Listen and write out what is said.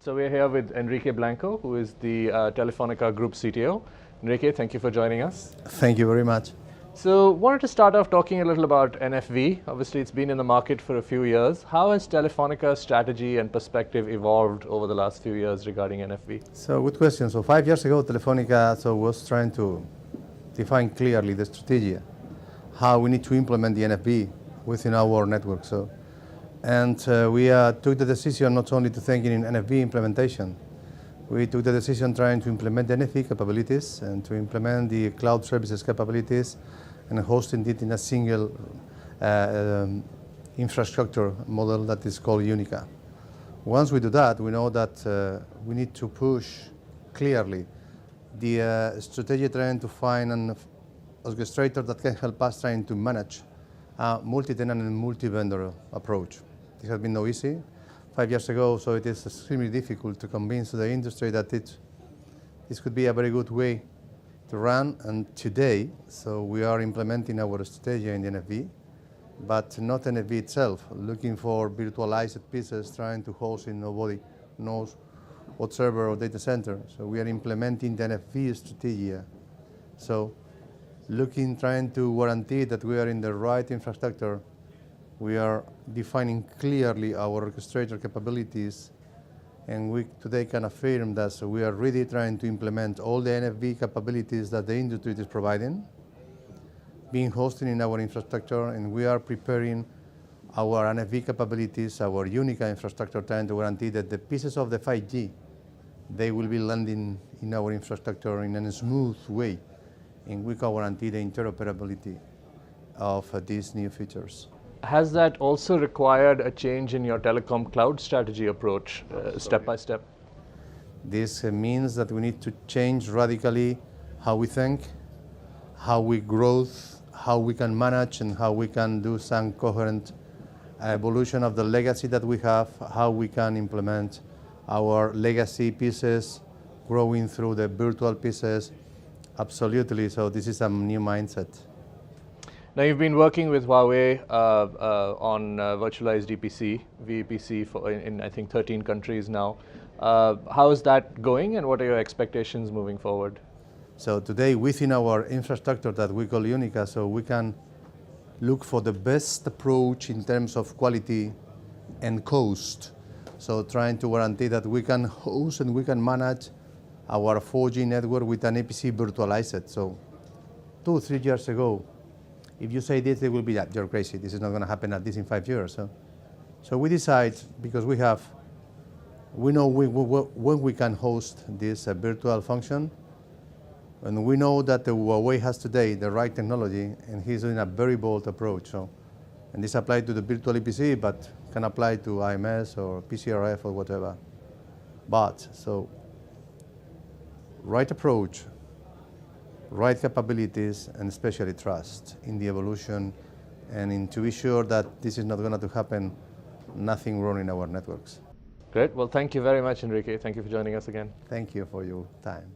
So we're here with Enrique Blanco, who is the Telefonica Group CTO. Enrique, thank you for joining us. Thank you very much. So wanted to start off talking a little about NFV. Obviously, it's been in the market for a few years. How has Telefonica's strategy and perspective evolved over the last few years regarding NFV? So good question. So 5 years ago, Telefonica was trying to define clearly the strategy, how we need to implement the NFV within our network. We took the decision not only to think in NFV implementation, we took the decision trying to implement the NFV capabilities and to implement the cloud services capabilities and hosting it in a single infrastructure model that is called Unica. Once we do that, we know that we need to push clearly the strategy trying to find an orchestrator that can help us trying to manage a multi-tenant and multi-vendor approach. This has been no easy 5 years ago, so it is extremely difficult to convince the industry that this could be a very good way to run. And today, so we are implementing our strategy in the NFV, but not NFV itself, looking for virtualized pieces, trying to host in nobody knows what server or data center. So we are implementing the NFV strategy. So trying to guarantee that we are in the right infrastructure. We are defining clearly our orchestrator capabilities, and we today can affirm that we are really trying to implement all the NFV capabilities that the industry is providing, being hosted in our infrastructure, and we are preparing our NFV capabilities, our Unica infrastructure, trying to guarantee that the pieces of the 5G, they will be landing in our infrastructure in a smooth way, and we can guarantee the interoperability of these new features. Has that also required a change in your telecom cloud strategy approach, step by step? This means that we need to change radically how we think, how we grow, how we can manage, and how we can do some coherent evolution of the legacy that we have, how we can implement our legacy pieces, growing through the virtual pieces. Absolutely, so this is a new mindset. Now you've been working with Huawei on virtualized VPC in I think 13 countries now. How is that going, and what are your expectations moving forward? So today within our infrastructure that we call Unica, so we can look for the best approach in terms of quality and cost. So trying to guarantee that we can host and we can manage our 4G network with an APC virtualized. So 2-3 years ago, if you say this, they will be that you're crazy. This is not going to happen at least in 5 years. So we decide, because we know when we can host this virtual function, and we know that the Huawei has today the right technology, and he's doing a very bold approach. And this applies to the virtual EPC, but can apply to IMS or PCRF or whatever. So right approach, right capabilities, and especially trust in the evolution, and to be sure that this is not going to happen, nothing wrong in our networks. Great. Well, thank you very much, Enrique. Thank you for joining us again. Thank you for your time.